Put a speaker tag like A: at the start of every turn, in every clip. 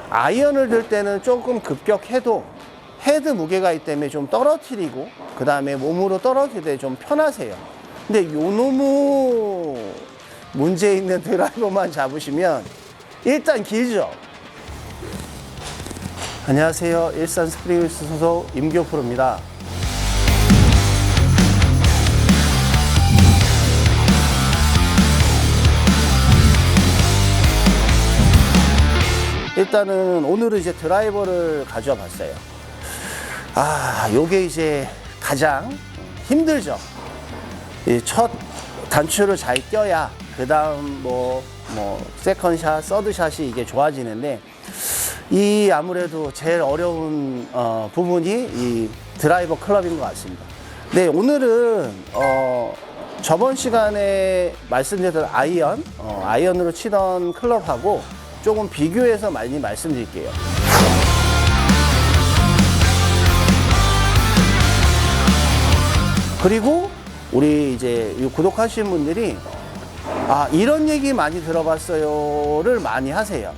A: 아이언을 들 때는 조금 급격해도 헤드 무게가 있기 때문에 좀 떨어뜨리고 그 다음에 몸으로 떨어뜨릴 때 좀 편하세요. 근데 요놈의 문제 있는 드라이버만 잡으시면 일단 길죠. 안녕하세요. 일산 스프링힐스 소속 임교 프로입니다. 일단은 오늘은 이제 드라이버를 가져와 봤어요. 요게 이제 가장 힘들죠. 이 첫 단추를 잘 껴야 그 다음 세컨샷, 서드샷이 이게 좋아지는데, 이 아무래도 제일 어려운 부분이 이 드라이버 클럽인 것 같습니다. 네, 오늘은 저번 시간에 말씀드렸던 아이언으로 치던 클럽하고 조금 비교해서 많이 말씀드릴게요. 그리고 우리 이제 구독하시는 분들이 이런 얘기 많이 들어봤어요를 많이 하세요.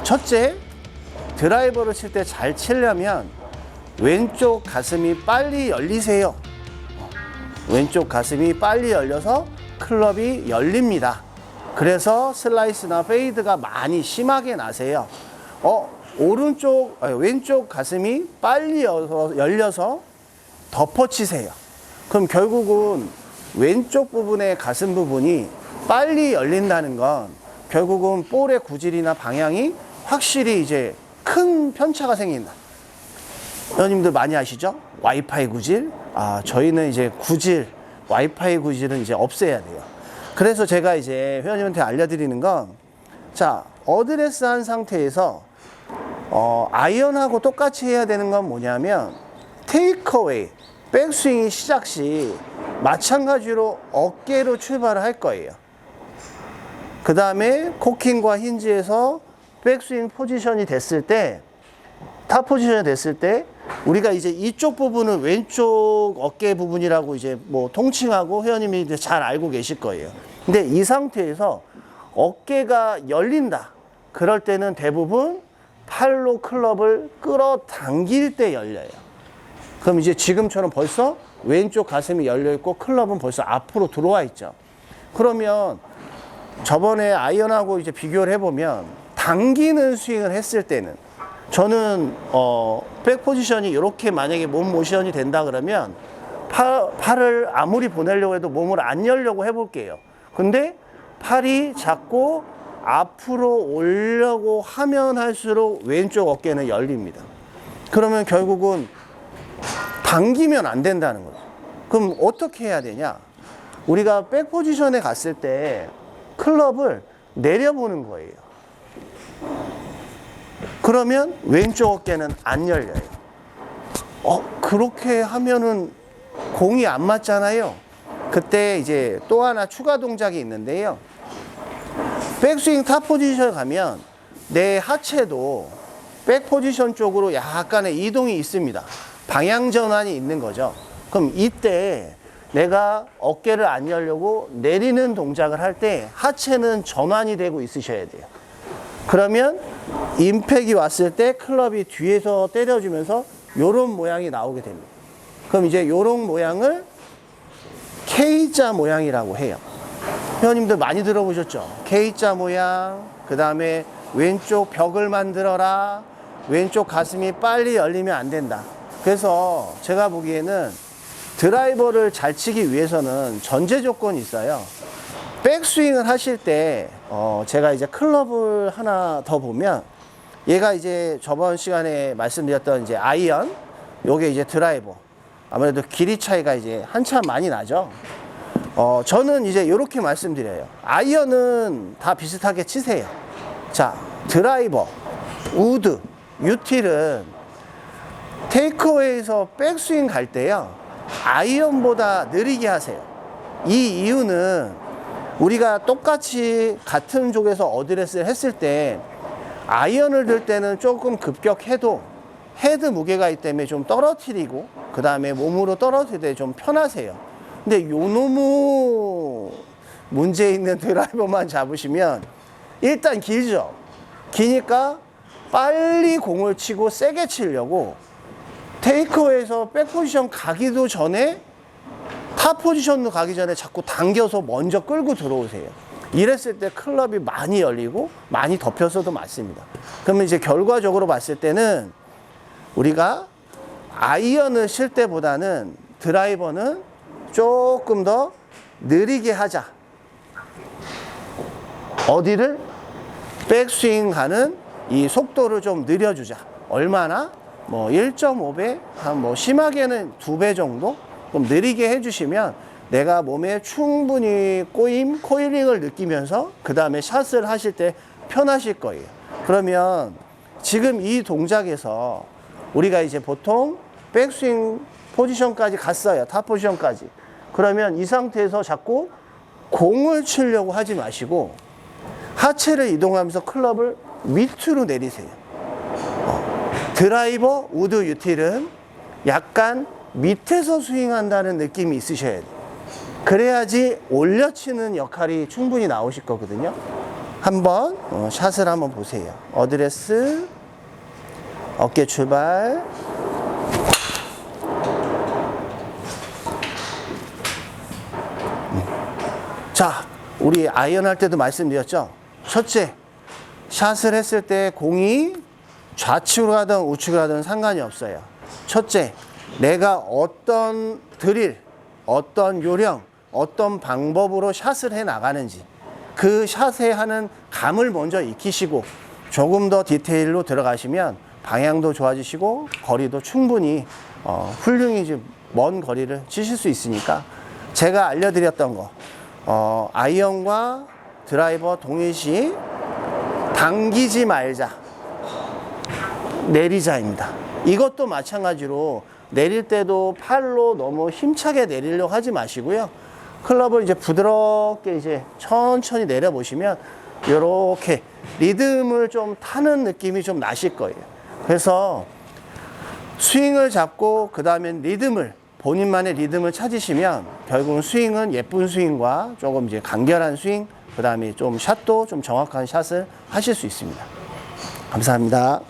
A: 첫째, 드라이버를 칠 때 잘 치려면 왼쪽 가슴이 빨리 열리세요. 왼쪽 가슴이 빨리 열려서 클럽이 열립니다. 그래서 슬라이스나 페이드가 많이 심하게 나세요. 왼쪽 가슴이 빨리 열려서 덮어치세요. 그럼 결국은 왼쪽 부분의 가슴 부분이 빨리 열린다는 건 결국은 볼의 구질이나 방향이 확실히 이제 큰 편차가 생긴다. 회원님들 많이 아시죠? 와이파이 구질. 저희는 이제 와이파이 구질은 이제 없애야 돼요. 그래서 제가 이제 회원님한테 알려드리는 건, 어드레스 한 상태에서 아이언하고 똑같이 해야 되는 건 뭐냐면, 테이크어웨이, 백스윙이 시작 시 마찬가지로 어깨로 출발을 할 거예요. 그 다음에 코킹과 힌지에서 백스윙 포지션이 됐을 때, 탑 포지션이 됐을 때, 우리가 이제 이쪽 부분은 왼쪽 어깨 부분이라고 이제 통칭하고 회원님이 이제 잘 알고 계실 거예요. 근데 이 상태에서 어깨가 열린다. 그럴 때는 대부분 팔로 클럽을 끌어당길 때 열려요. 그럼 이제 지금처럼 벌써 왼쪽 가슴이 열려 있고 클럽은 벌써 앞으로 들어와 있죠. 그러면 저번에 아이언하고 이제 비교를 해보면, 당기는 스윙을 했을 때는, 저는 백 포지션이 이렇게 만약에 몸 모션이 된다 그러면 팔을 아무리 보내려고 해도 몸을 안 열려고 해볼게요. 근데 팔이 자꾸 앞으로 오려고 하면 할수록 왼쪽 어깨는 열립니다. 그러면 결국은 당기면 안 된다는 거죠. 그럼 어떻게 해야 되냐? 우리가 백 포지션에 갔을 때 클럽을 내려보는 거예요. 그러면 왼쪽 어깨는 안 열려요. 그렇게 하면은 공이 안 맞잖아요. 그때 이제 또 하나 추가 동작이 있는데요. 백스윙 탑 포지션에 가면 내 하체도 백 포지션 쪽으로 약간의 이동이 있습니다. 방향 전환이 있는 거죠. 그럼 이때 내가 어깨를 안 열려고 내리는 동작을 할 때 하체는 전환이 되고 있으셔야 돼요. 그러면 임팩이 왔을 때 클럽이 뒤에서 때려주면서 요런 모양이 나오게 됩니다. 그럼 이제 요런 모양을 K자 모양이라고 해요. 회원님들 많이 들어보셨죠? K자 모양, 그 다음에 왼쪽 벽을 만들어라, 왼쪽 가슴이 빨리 열리면 안 된다. 그래서 제가 보기에는 드라이버를 잘 치기 위해서는 전제 조건이 있어요. 백스윙을 하실 때 제가 이제 클럽을 하나 더 보면, 얘가 이제 저번 시간에 말씀드렸던 이제 아이언, 요게 이제 드라이버. 아무래도 길이 차이가 이제 한참 많이 나죠. 저는 이제 이렇게 말씀드려요. 아이언은 다 비슷하게 치세요. 드라이버, 우드, 유틸은 테이크어웨이에서 백스윙 갈 때요, 아이언보다 느리게 하세요. 이 이유는 우리가 똑같이 같은 쪽에서 어드레스를 했을 때 아이언을 들 때는 조금 급격해도 헤드 무게가 있기 때문에 좀 떨어뜨리고 그 다음에 몸으로 떨어뜨릴 때 좀 편하세요. 근데 요놈의 문제 있는 드라이버만 잡으시면 일단 길죠. 기니까 빨리 공을 치고 세게 치려고 테이크어웨이에서 백 포지션 가기도 전에 탑 포지션으로 가기 전에 자꾸 당겨서 먼저 끌고 들어오세요. 이랬을 때 클럽이 많이 열리고 많이 덮여서도 맞습니다. 그러면 이제 결과적으로 봤을 때는 우리가 아이언을 칠 때보다는 드라이버는 조금 더 느리게 하자. 어디를? 백스윙 가는 이 속도를 좀 느려주자. 얼마나? 뭐 1.5배? 한 뭐 심하게는 2배 정도? 좀 느리게 해주시면 내가 몸에 충분히 꼬임, 코일링을 느끼면서 그 다음에 샷을 하실 때 편하실 거예요. 그러면 지금 이 동작에서 우리가 이제 보통 백스윙 포지션까지 갔어요. 탑 포지션까지. 그러면 이 상태에서 자꾸 공을 치려고 하지 마시고 하체를 이동하면서 클럽을 밑으로 내리세요. 드라이버, 우드, 유틸은 약간 밑에서 스윙한다는 느낌이 있으셔야 돼요. 그래야지 올려치는 역할이 충분히 나오실 거거든요. 한번 샷을 한번 보세요. 어드레스, 어깨 출발. 자, 우리 아이언 할 때도 말씀드렸죠. 첫째, 샷을 했을 때 공이 좌측으로 가든 우측으로 가든 상관이 없어요. 첫째, 내가 어떤 드릴, 어떤 요령, 어떤 방법으로 샷을 해 나가는지 그 샷에 하는 감을 먼저 익히시고 조금 더 디테일로 들어가시면 방향도 좋아지시고 거리도 충분히 훌륭히 먼 거리를 치실 수 있으니까 제가 알려드렸던 거 아이언과 드라이버 동일시 당기지 말자, 내리자입니다. 이것도 마찬가지로 내릴 때도 팔로 너무 힘차게 내리려고 하지 마시고요. 클럽을 이제 부드럽게 이제 천천히 내려보시면 이렇게 리듬을 좀 타는 느낌이 좀 나실 거예요. 그래서 스윙을 잡고 그 다음엔 리듬을, 본인만의 리듬을 찾으시면 결국은 스윙은 예쁜 스윙과 조금 이제 간결한 스윙, 그 다음에 좀 샷도 좀 정확한 샷을 하실 수 있습니다. 감사합니다.